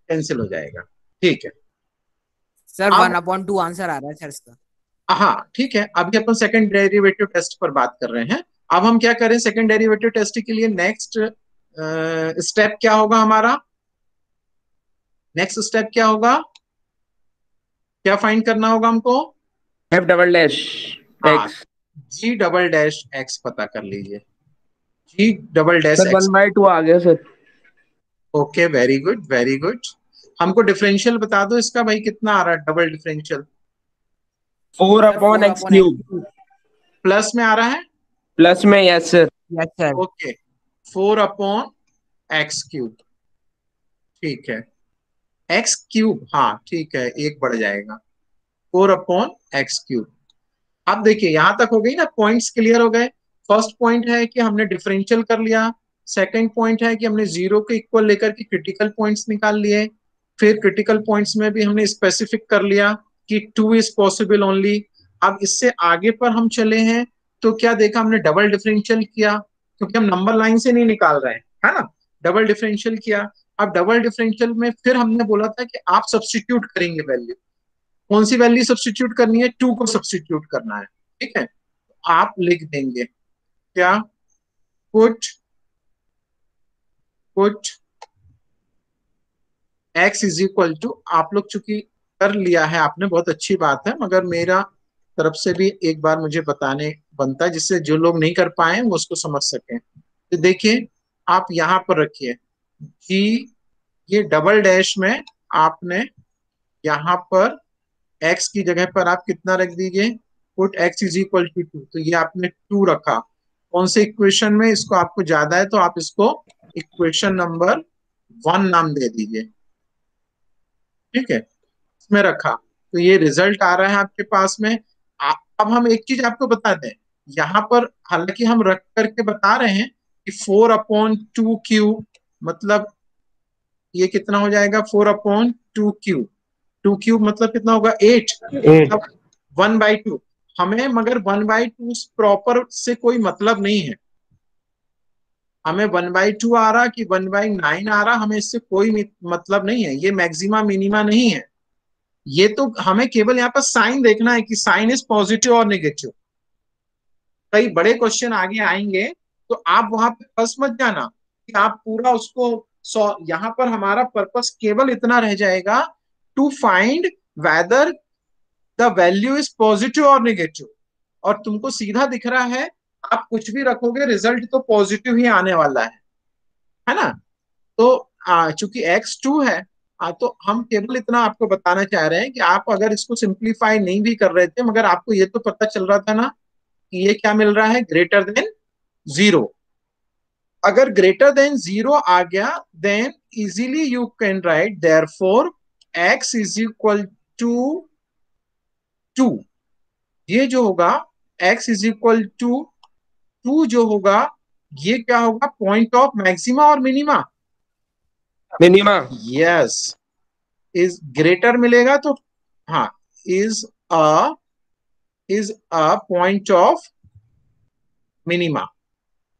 कैंसिल हो जाएगा, ठीक है। सर अब 1/2 आंसर आ रहा है सर इसका। हाँ ठीक है, अभी अपन सेकंड डेरिवेटिव टेस्ट पर बात कर रहे हैं। अब हम क्या करें सेकंड डेरिवेटिव टेस्ट के लिए, नेक्स्ट स्टेप क्या होगा हमारा, नेक्स्ट स्टेप क्या होगा, क्या फाइंड करना होगा हमको, एफ डबल डैश हाँ x. g double dash x पता कर लीजिए, g double dash sir x। 1/2 आ गया sir. Okay very good very good. हमको डिफरेंशियल बता दो इसका भाई, कितना आ रहा है double differential, 4 sir upon 4 x upon cube. x। Plus में आ रहा है, प्लस में, yes sir. Yes sir. Okay 4/x³ ठीक है, x³ हाँ ठीक है, एक बढ़ जाएगा, 4/x³। अब देखिए यहां तक हो गई ना, पॉइंट्स क्लियर हो गए। फर्स्ट पॉइंट है कि हमने डिफरेंशियल कर लिया, सेकंड पॉइंट है कि हमने 0 के इक्वल लेकर के क्रिटिकल पॉइंट्स निकाल लिए, फिर क्रिटिकल पॉइंट्स में भी हमने स्पेसिफिक कर लिया कि 2 इज पॉसिबल ओनली। अब इससे आगे पर हम चले हैं तो क्या देखा हमने, डबल डिफरेंशियल किया, क्योंकि हम नंबर लाइन से नहीं निकाल रहे हैं, है ना, डबल डिफरेंशियल किया। अब डबल डिफरेंशियल में फिर हमने बोला था कि आप सब्स्टिट्यूट करेंगे वैल्यू, कौन सी वैल्यू सब्स्टिट्यूट करनी है, 2 को सब्स्टिट्यूट करना है, ठीक है। आप लिख देंगे क्या, put put x is equal to, आप लोग चूंकि कर लिया है आपने, बहुत अच्छी बात है, मगर मेरा तरफ से भी एक बार मुझे बताने बनता है, जिससे जो लोग नहीं कर पाए वो उसको समझ सकें। तो देखिए आप यहां पर रखिए कि ये डबल डैश में आपने यहां पर x की जगह पर आप कितना रख दीजिए, put x is equal to 2, तो ये आपने 2 रखा। कौन से इक्वेशन में, इसको आपको ज्यादा है तो आप इसको इक्वेशन नंबर 1 नाम दे दीजिए, ठीक है, इसमें रखा। तो ये रिजल्ट आ रहा है आपके पास में। अब हम एक चीज आपको बता दें, यहाँ पर हालांकि हम रख करके बता रहे हैं कि 4/2 क्यूब, मतलब ये कितना हो जाएगा, 4/2 क्यूब, 2 क्यूब मतलब कितना होगा 8, 8। मतलब 1/2। हमें मगर 1/2 प्रॉपर से कोई मतलब नहीं है, हमें 1/2 आ रहा कि 1/9 आ रहा, हमें इससे कोई मतलब नहीं है, ये मैक्सिमा मिनिमा नहीं है। ये तो हमें केवल यहाँ पर साइन देखना है कि साइन इज पॉजिटिव और नेगेटिव। कई बड़े क्वेश्चन आगे आएंगे तो आप वहां पे फंस मत जाना कि आप पूरा उसको यहाँ पर हमारा पर्पस केवल इतना रह जाएगा, to find whether the value is positive और नेगेटिव। और तुमको सीधा दिख रहा है, आप कुछ भी रखोगे रिजल्ट तो पॉजिटिव ही आने वाला है ना। तो चूंकि x2 है, तो हम केवल इतना आपको बताना चाह रहे हैं कि आप अगर इसको सिंप्लीफाई नहीं भी कर रहे थे, मगर आपको ये तो पता चल रहा था ना कि ये क्या मिल रहा है, ग्रेटर देन 0। अगर ग्रेटर देन 0 आ गया, then easily you can write therefore x is equal to 2। ये जो होगा x इज इक्वल टू 2 जो होगा, ये क्या होगा, पॉइंट ऑफ मैक्सिमा और minima. Minima. Yes, is greater मिलेगा तो हाँ, is a is a point of minima,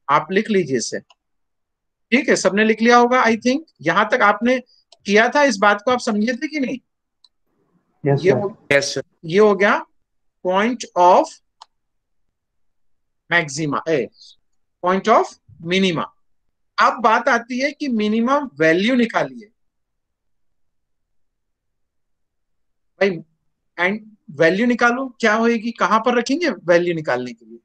आप लिख लीजिए इसे, ठीक है। सबने लिख लिया होगा आई थिंक, यहां तक आपने किया था, इस बात को आप समझे थे कि नहीं। यस ये सर। हो, यस सर। ये हो गया point of maxima, A point of minima. अब बात आती है कि मिनिमम वैल्यू निकालिए भाई, एंड वैल्यू निकालो, क्या होएगी, कहां पर रखेंगे वैल्यू निकालने के लिए,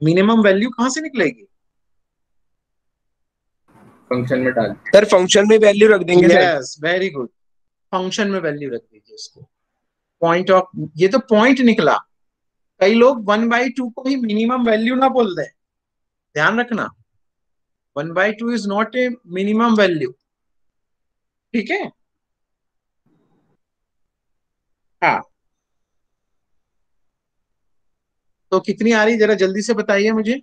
मिनिमम वैल्यू कहां से निकलेगी, फंक्शन में डाल सर, फंक्शन में वैल्यू रख देंगे sir. Yes very good, function में वैल्यू रख दीजिए इसको, पॉइंट ऑफ, ये तो पॉइंट निकला। कई लोग 1/2 को ही मिनिमम वैल्यू ना बोल दें, ध्यान रखना, 1/2 is not a minimum value, ठीक है। हाँ तो कितनी आ रही जरा जल्दी से बताइए मुझे।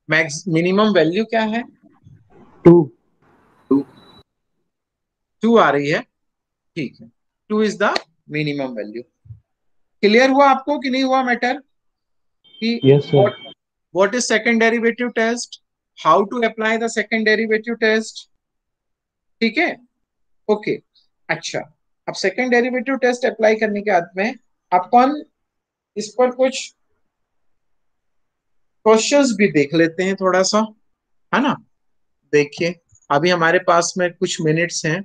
मैक्स मिनिमम वैल्यू क्या है? 2। 2 आ रही है। ठीक है, 2 is the minimum value. Clear हुआ आपको कि नहीं हुआ मैटर कि yes sir. what is second derivative test, how to apply the second derivative test? ठीक है, ओके। अच्छा, अब सेकेंड डेरिवेटिव टेस्ट अप्लाई करने के बाद में अपन इस पर कुछ क्वेश्चंस भी देख लेते हैं थोड़ा सा, है ना। देखिए, अभी हमारे पास में कुछ मिनट्स हैं,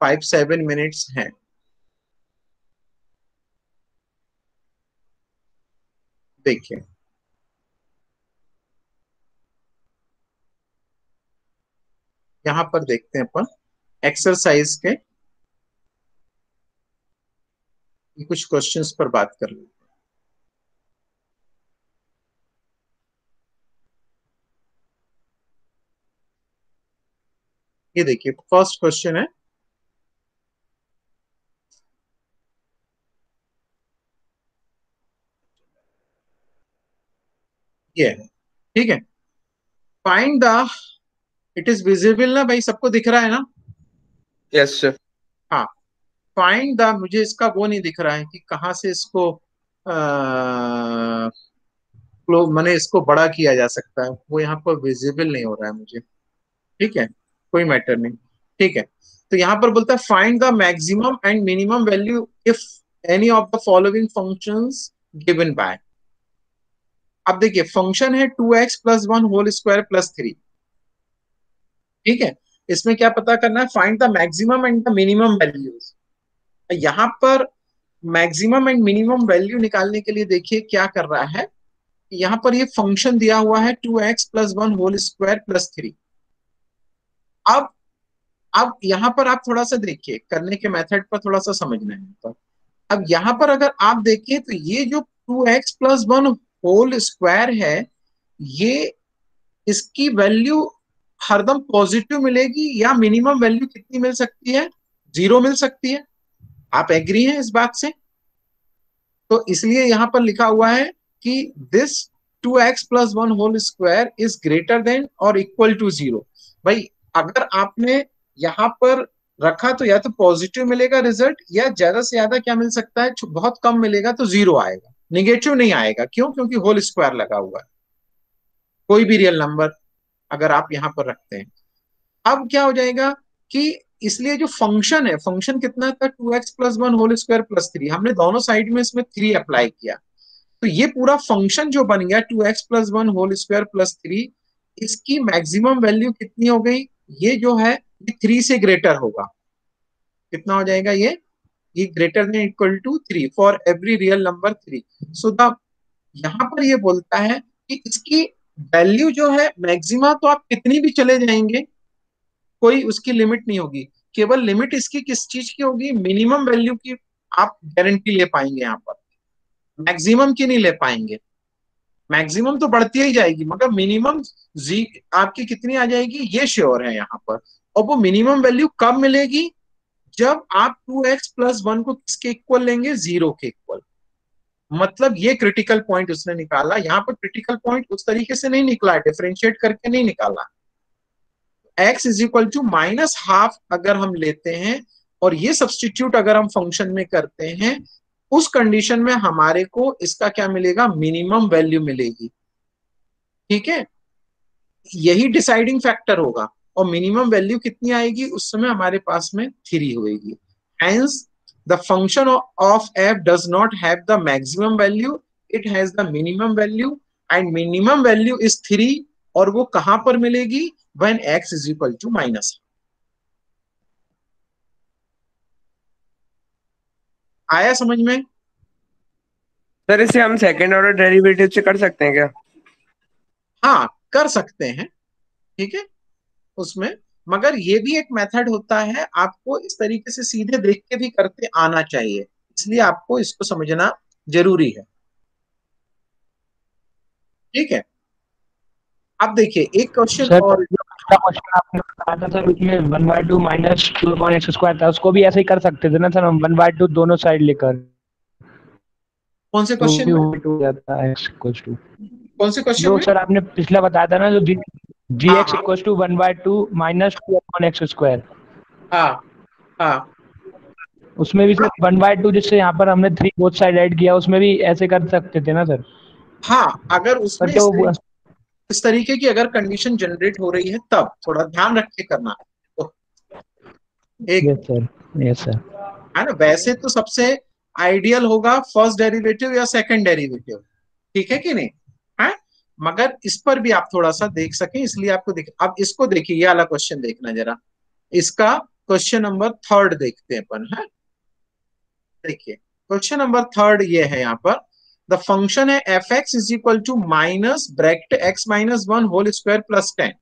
5-7 मिनट्स हैं। देखिए, यहां पर देखते हैं अपन एक्सरसाइज के कुछ क्वेश्चंस पर बात कर लेते हैं। ये देखिए, फर्स्ट क्वेश्चन है, ये है, ठीक है। Find the, it is visible ना भाई, सबको दिख रहा है ना? Yes sir. हाँ, फाइंड द, मुझे इसका वो नहीं दिख रहा है कि कहाँ से इसको मैंने इसको बड़ा किया जा सकता है, वो यहाँ पर विजिबल नहीं हो रहा है मुझे। ठीक है, कोई मैटर नहीं। ठीक है, तो यहाँ पर बोलता है find the maximum and minimum value if any of the following functions given by. अब देखिए, फंक्शन है 2x + 1 होल स्क्वायर + 3। ठीक है, इसमें क्या पता करना है? Find the maximum and the minimum values. यहाँ पर मैक्सिमम एंड मिनिमम वैल्यू निकालने के लिए देखिए क्या कर रहा है, यहाँ पर ये फंक्शन दिया हुआ है 2x + 1 होल स्क्वायर + 3। अब यहाँ पर आप थोड़ा सा देखिए, करने के मेथड पर थोड़ा सा समझना है। तो अब यहाँ पर अगर आप देखिए तो ये जो 2x + 1 होल स्क्वायर है, ये इसकी वैल्यू हरदम पॉजिटिव मिलेगी या मिनिमम वैल्यू कितनी मिल सकती है? 0 मिल सकती है। आप एग्री हैं इस बात से? तो इसलिए यहां पर लिखा हुआ है कि this 2x + 1 whole square is greater than और इक्वल टू 0। भाई, अगर आपने यहां पर रखा तो या तो पॉजिटिव मिलेगा रिजल्ट, या ज्यादा से ज्यादा क्या मिल सकता है? बहुत कम मिलेगा तो 0 आएगा, निगेटिव नहीं आएगा। क्यों? क्योंकि होल स्क्वायर लगा हुआ है। कोई भी रियल नंबर अगर आप यहां पर रखते हैं, अब क्या हो जाएगा कि इसलिए जो फंक्शन है, फंक्शन कितना था? 2x + 1 whole square + 3। हमने दोनों साइड में इसमें 3 अप्लाई किया, तो ये पूरा फंक्शन जो बन गया 2x + 1 होल स्क्वायर + 3, इसकी मैक्सिमम वैल्यू कितनी हो गई? ये जो है ये 3 से ग्रेटर होगा। कितना हो जाएगा ये greater than equal to 3 for every real number 3। So the, यहां पर ये बोलता है कि इसकी वैल्यू जो है मैक्सिमा, तो आप कितनी भी चले जाएंगे, कोई उसकी लिमिट नहीं होगी। केवल लिमिट इसकी किस चीज की होगी? मिनिमम वैल्यू की आप गारंटी ले पाएंगे, यहाँ पर मैक्सिमम की नहीं ले पाएंगे। मैक्सिमम तो बढ़ती ही जाएगी, मगर मिनिमम जी आपकी कितनी आ जाएगी ये श्योर है यहाँ पर। और वो मिनिमम वैल्यू कब मिलेगी? जब आप 2x + 1 को किसके इक्वल लेंगे? 0 के इक्वल। मतलब ये क्रिटिकल पॉइंट उसने निकाला। यहाँ पर क्रिटिकल पॉइंट उस तरीके से नहीं निकला, डिफरेंशिएट करके नहीं निकाला। x = -½ अगर हम लेते हैं और ये सब्सटीट्यूट अगर हम फंक्शन में करते हैं, उस कंडीशन में हमारे को इसका क्या मिलेगा? मिनिमम वैल्यू मिलेगी। ठीक है, यही डिसाइडिंग फैक्टर होगा। और मिनिमम वैल्यू कितनी आएगी? उस समय हमारे पास में 3 होगी। Hence the function of f does not have the maximum value, it has the minimum value, and minimum value is 3। और वो कहां पर मिलेगी? when x = -. आया समझ में? सर इसे हम सेकंड ऑर्डर डेरिवेटिव से कर सकते हैं क्या? हाँ, कर सकते हैं। ठीक है, उसमें मगर ये भी एक मेथड होता है, आपको इस तरीके से सीधे देख के भी करते आना चाहिए, इसलिए आपको इसको समझना जरूरी है। ठीक है, अब देखिए एक क्वेश्चन सर और। जो पिछला क्वेश्चन आपने बताया था सर, उसमें 1/2 - 2/x² था, उसको भी ऐसे ही कर सकते थे ना सर हम, 1/2 दोनों साइड लेकर? कौन से तो क्वेश्चन में? हो जाता है x इक्वल टू कौन से क्वेश्चन जो में? सर आपने पिछला बताया था ना, जो जी हाँ एक्स हाँ इक्वल टू 1/2 माइनस 2/x²। हाँ हाँ उसमें भी सर 1/2, जिससे यहाँ पर हमने 3 बोथ साइड ऐड किया, उसमें भी ऐसे कर सकते थे ना सर? हाँ। अगर उसमें पर क्या वो इस तरीके की अगर कंडीशन जनरेट हो रही है तब थोड़ा ध्यान रख के करना। तो एक यस सर, यस सर। है ना, वैसे तो सबसे आइडियल होगा फर्स्ट डेरिवेटिव या सेकंड डेरिवेटिव, ठीक है कि नहीं है? मगर इस पर भी आप थोड़ा सा देख सकें इसलिए आपको देख, अब इसको देखिए, ये वाला क्वेश्चन देखना जरा, इसका क्वेश्चन नंबर 3 देखते हैं अपन, है। देखिए क्वेश्चन नंबर 3 ये है, यहाँ पर द फंक्शन है F X is equal to minus bracket X minus 1 whole square plus 10।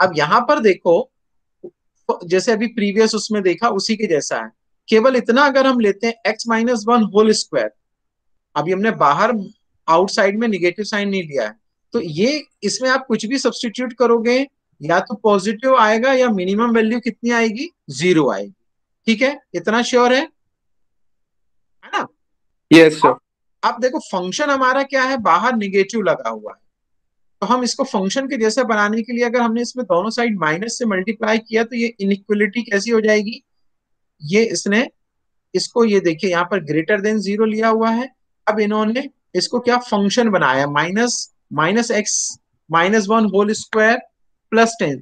अब यहां पर देखो, जैसे अभी प्रीवियस उसमें देखा उसी के जैसा है, केवल इतना अगर हम लेते हैं एक्स माइनस 1 होल स्क्वायर, अभी हमने बाहर आउटसाइड में निगेटिव साइन नहीं लिया है, तो ये इसमें आप कुछ भी सब्सटीट्यूट करोगे या तो पॉजिटिव आएगा या मिनिमम वैल्यू कितनी आएगी, 0 आएगी। ठीक है, इतना श्योर है ना? Yes sir. अब देखो फंक्शन हमारा क्या है, बाहर निगेटिव लगा हुआ है, तो हम इसको फंक्शन के जैसे बनाने के लिए अगर हमने इसमें दोनों साइड माइनस से मल्टीप्लाई किया तो ये इनइक्वलिटी कैसी हो जाएगी, ये इसने इसको, ये देखिए यहाँ पर ग्रेटर देन 0 लिया हुआ है। अब इन्होंने इसको क्या फंक्शन बनाया, minus minus X minus 1 whole square plus 10।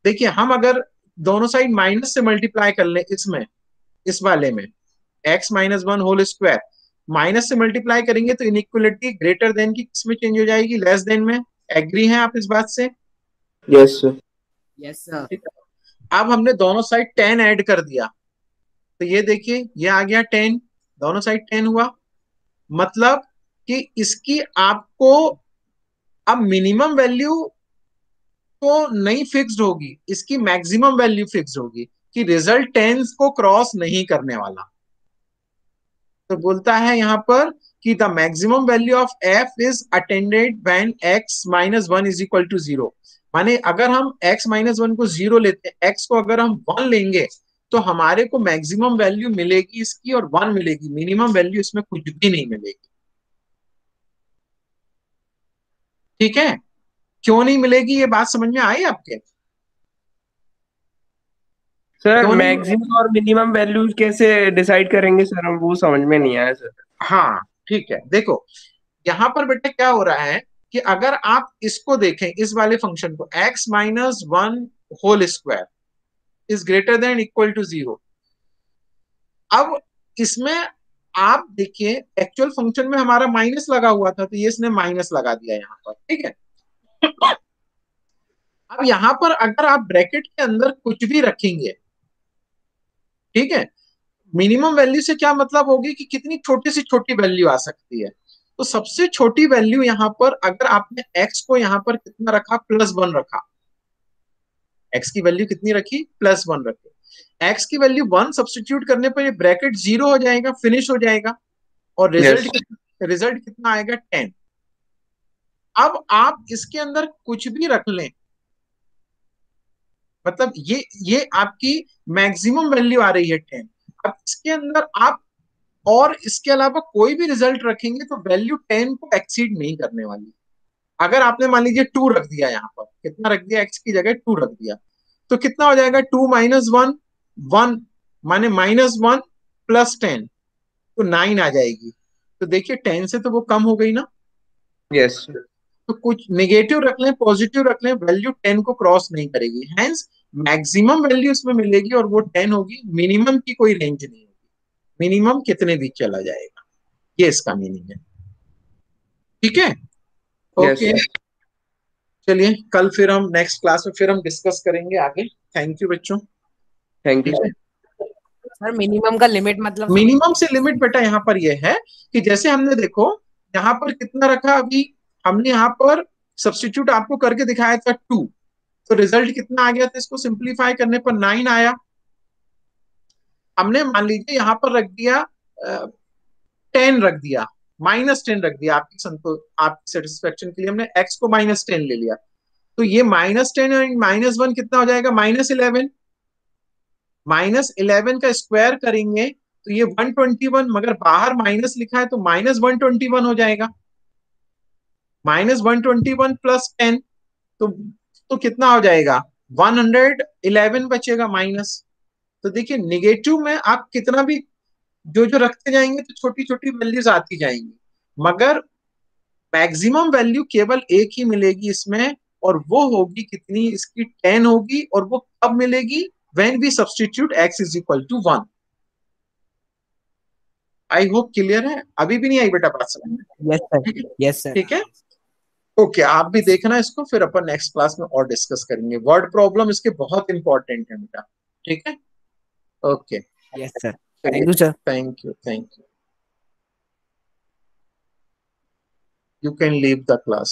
देखिए हम अगर दोनों साइड माइनस से मल्टीप्लाई कर ले, इसमें इस वाले में X minus 1 whole square minus से मल्टीप्लाई करेंगे तो इनइक्वलिटी ग्रेटर देन की किसमें चेंज हो जाएगी, लेस देन में। एग्री हैं आप इस बात से? Yes sir. Yes sir. ठीक है। अब हमने दोनों साइड 10 ऐड कर दिया, तो ये देखिए ये आ गया 10, दोनों साइड 10 हुआ, मतलब कि इसकी आपको अब मिनिमम वैल्यू तो नहीं फिक्स्ड होगी, इसकी मैक्सिमम वैल्यू फिक्स्ड होगी कि रिजल्ट 10 को क्रॉस नहीं करने वाला। तो बोलता है यहां पर कि the maximum value of F is attended when X minus 1 is equal to 0। माने अगर हम x माइनस 1 को 0 लेते हैं, x को अगर हम 1 लेंगे तो हमारे को मैक्सिमम वैल्यू मिलेगी इसकी और 1 मिलेगी, मिनिमम वैल्यू इसमें कुछ भी नहीं मिलेगी। ठीक है, क्यों नहीं मिलेगी ये बात समझ में आई आपके? सर क्यों नहीं? मैक्सिमम और मिनिमम वैल्यूज कैसे डिसाइड करेंगे सर, हम वो समझ में नहीं आया सर। हाँ ठीक है, देखो यहां पर बेटा क्या हो रहा है कि अगर आप इसको देखें, इस वाले फंक्शन को, x minus 1 whole square is greater than equal to 0। अब इसमें आप देखिए एक्चुअल फंक्शन में हमारा माइनस लगा हुआ था, तो ये इसने माइनस लगा दिया यहां पर। ठीक है, अब यहां पर अगर आप ब्रैकेट के अंदर कुछ भी रखेंगे, ठीक है, मिनिमम वैल्यू से क्या मतलब होगी कि कितनी छोटी से छोटी वैल्यू आ सकती है। तो सबसे छोटी वैल्यू यहां पर अगर आपने x को यहां पर कितना रखा, +1 रखा, x की वैल्यू कितनी रखी, +1 रखी, x की वैल्यू 1 सब्सटीट्यूट करने पर ये ब्रैकेट 0 हो जाएगा, फिनिश हो जाएगा, और यस। रिजल्ट कितना आएगा, 10। अब आप इसके अंदर कुछ भी रख लें, मतलब ये आपकी मैक्सिमम वैल्यू आ रही है 10। अब इसके अंदर आप और इसके अलावा कोई भी रिजल्ट रखेंगे तो वैल्यू 10 को एक्सीड नहीं करने वाली। अगर आपने मान लीजिए 2 रख दिया, यहाँ पर कितना रख दिया, x की जगह 2 रख दिया, तो कितना हो जाएगा, 2 माइनस 1 1, माने -1 प्लस 10, तो 9 आ जाएगी। तो देखिए 10 से तो वो कम हो गई ना। यस। तो कुछ निगेटिव रख लें, पॉजिटिव रख लें, वैल्यू 10 को क्रॉस नहीं करेगी, हेंस मैक्सिमम वैल्यू इसमें मिलेगी और वो 10 होगी, मिनिमम की कोई रेंज नहीं होगी, मिनिमम कितने भी चला जाएगा, ये इसका मीनिंग है। ठीक है, यस। ओके। चलिए कल फिर हम नेक्स्ट क्लास में फिर हम डिस्कस करेंगे आगे। थैंक यू बच्चों। थैंक यू ठीक सर। है, सर मिनिमम का लिमिट मतलब मिनिमम से लिमिट बेटा यहाँ पर ये है कि जैसे हमने देखो यहाँ पर कितना रखा, अभी हमने यहाँ पर सब्स्टिट्यूट आपको करके दिखाया था 2, तो रिजल्ट कितना आ गया था, इसको सिंप्लीफाई करने पर 9 आया। हमने मान लीजिए यहाँ पर रख दिया 10 रख दिया, -10 रख दिया, आपकी संतोष आपकी सेटिस्फेक्शन के लिए हमने x को -10 ले लिया, तो ये -10 और -1 कितना हो जाएगा, -11। -11 का स्क्वायर करेंगे तो ये 121, मगर बाहर माइनस लिखा है तो -121 हो जाएगा। -121 प्लस 10 तो कितना हो जाएगा, 111 बचेगा माइनस। तो देखिए निगेटिव में आप कितना भी जो जो रखते जाएंगे तो छोटी छोटी वैल्यूज आती जाएंगी, मगर मैक्सिमम वैल्यू केवल एक ही मिलेगी इसमें, और वो होगी कितनी, इसकी 10 होगी, और वो कब मिलेगी, when we substitute x is equal to 1। I hope clear है, अभी भी नहीं आई बेटा बात समझ में? Yes sir, yes sir. ठीक है, ओके आप भी देखना इसको, फिर अपन नेक्स्ट क्लास में और डिस्कस करेंगे। वर्ड प्रॉब्लम इसके बहुत इंपॉर्टेंट है बेटा, ठीक है, okay yes sir, thank you sir. Thank you, thank you, you can leave the class।